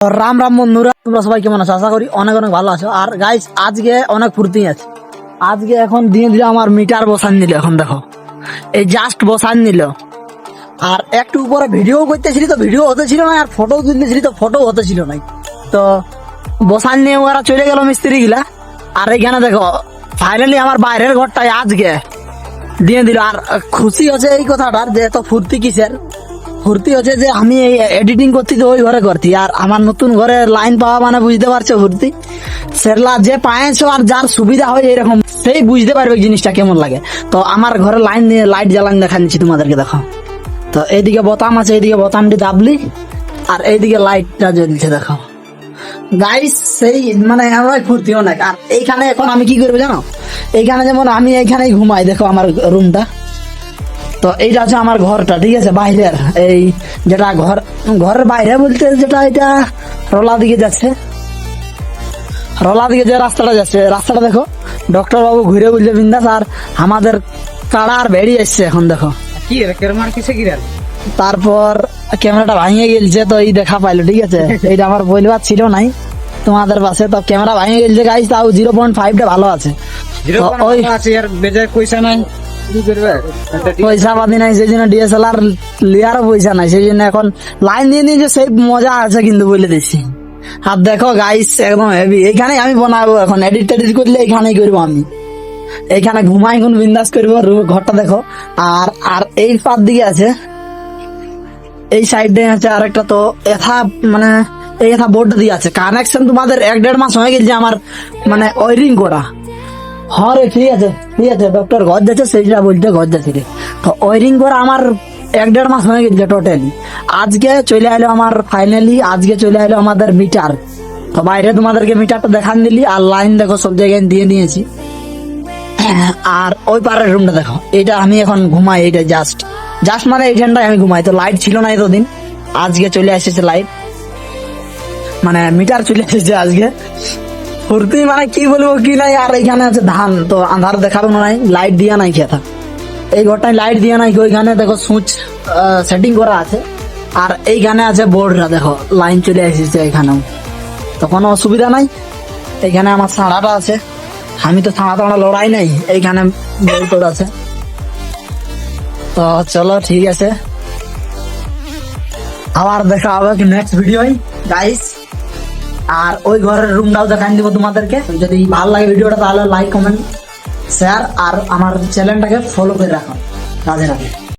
রাম রাম বন্ধুরা, তোমরা সবাই কেমন আছো? আশা করি অনেক অনেক ভালো আছো। আর গাইস, আজকে অনেক ফুর্তি আছে। আজকে এখন দিয়ে দিল আমার মিটার বসান নিল। এখন দেখো, এই জাস্ট বসান নিল। আর একটু উপরে ভিডিও করতেছিলি তো ভিডিও হতে ছিল না, আর ফটো তুলতেছিলি তো ফটো হতে ছিল না। তো বসান নিয়ে ওরা চলে গেল মিস্ত্রি গিলা। আর এখানে দেখো, ফাইনালি আমার বাইরের ঘরটায় আজকে দিয়ে দিল। আর খুশি হচ্ছে এই কথাটার যে এত ফুর্তি কিসের? ফুর্তি হচ্ছে যে আমি এই এডিটিং করতে তো ওই ঘরে করছি, আর আমার নতুন ঘরে লাইন পাওয়া মানে বুঝতে পারছো ফুর্তি। সেরলা যে পায়েছো আর যার সুবিধা হয় এরকম সেই বুঝতে পারবে জিনিসটা কেমন লাগে। তো আমার ঘরে লাইন নিয়ে লাইট জ্বালান দেখা নিচ্ছি তোমাদেরকে, দেখো। তো এইদিকে বোতাম আছে, এইদিকে বোতামটি দাবলি, আর এইদিকে লাইটটা জ্বলছে দেখো গাইস। সেই মানে আমার ফুর্তি অনেক। আর এইখানে এখন আমি কি করবো জানো? এইখানে যেমন আমি এইখানেই ঘুমাই, দেখো আমার রুমটা। তো এইটা হচ্ছে আমার ঘরটা, ঠিক আছে, বাইরের। এই যেটা ঘরের বাইরে বলতে যেটা, এটা রলা দিকে যাচ্ছে, রলা দিকে যে রাস্তাটা যাচ্ছে, রাস্তাটা দেখো। ডক্টর বাবু ঘুরে বুঝলে বিন্দাস। আর আমাদের কাড়ার বেড়ি এসছে এখন দেখো। কি রে কেরমার কিসে গিরাল? তারপর ক্যামেরাটা ভাঙে গেলছে, তো এই দেখা পাইলো, ঠিক আছে। এইটা আমার বলবার ছিল নাই তোমাদের পাশে। তো ক্যামেরা ভাঙে গেলছে গাইস, তাও 0.5টা ভালো আছে। তো ওই আছে আর বেজায় পয়সা নাই, কি করবে? পয়সা পাতি নাই, সেই জন্য ডিএসএলআর লিয়ারও পয়সা নাই, সেই জন্য এখন লাইন দিয়ে নিয়েছে। সেই মজা আছে কিন্তু বলে দিচ্ছি। আর দেখো গাইস, একদম হেভি। এইখানে আমি বানাবো এখন, এডিট টেডিট করলে এইখানেই করবো আমি। এইখানে ঘুমাই কোন বিন্দাস করবো। ঘরটা দেখো। আর আর এই পার দিকে আছে, এই সাইডে আছে আরেকটা। তো এথা মানে এই এথা বোর্ড দিয়ে আছে কানেকশন। তোমাদের 1-1.5 মাস হয়ে গেছে আমার মানে ওয়ারিং করা। হ্যাঁ রে, ঠিক আছে ঠিক আছে, ডক্টর ঘর যাচ্ছে সেইটা বলতে ঘর যাচ্ছে রে। তো ওয়ারিং করা আমার 1-1.5 মাস হয়ে গেছে টোটালি। আজকে চলে এলো আমার ফাইনালি, আজকে চলে এলো আমাদের মিটার। তো বাইরে তোমাদেরকে মিটারটা দেখান দিলি। আর লাইন দেখো সব জায়গায় দিয়ে নিয়েছি। আর ওই পারের রুমটা দেখো, এটা আমি এখন ঘুমাই। এইটা জাস্ট জাস্ট মানে এইখানটায় আমি ঘুমাই। তো লাইট ছিল না এতদিন, আজকে চলে এসেছে লাইট, মানে মিটার চলে এসেছে আজকে। ফুর্তি মানে কি বলবো কি নাই। আর এইখানে আছে ধান, তো আন্ধার দেখাবে না, নাই লাইট দিয়া নাই খেতা। এই ঘরটায় লাইট দিয়া নাই, ওইখানে দেখো সুইচ সেটিং করা আছে। আর এইখানে আছে বোর্ডটা দেখো, লাইন চলে এসেছে এখানেও। তো কোনো অসুবিধা নাই। এইখানে আমার ছাড়াটা আছে, আমি তো ছাড়া টাড়া লড়াই নাই। এইখানে বোর্ড আছে। তো চলো ঠিক আছে, আবার দেখা হবে নেক্সট ভিডিও গাইস। আর ওই ঘরের রুমটাও দেখাই দিব তোমাদেরকে। যদি ভালো লাগে ভিডিওটা তাহলে লাইক কমেন্ট শেয়ার, আর আমার চ্যানেলটাকে ফলো করে রাখো। রাধে রাধে।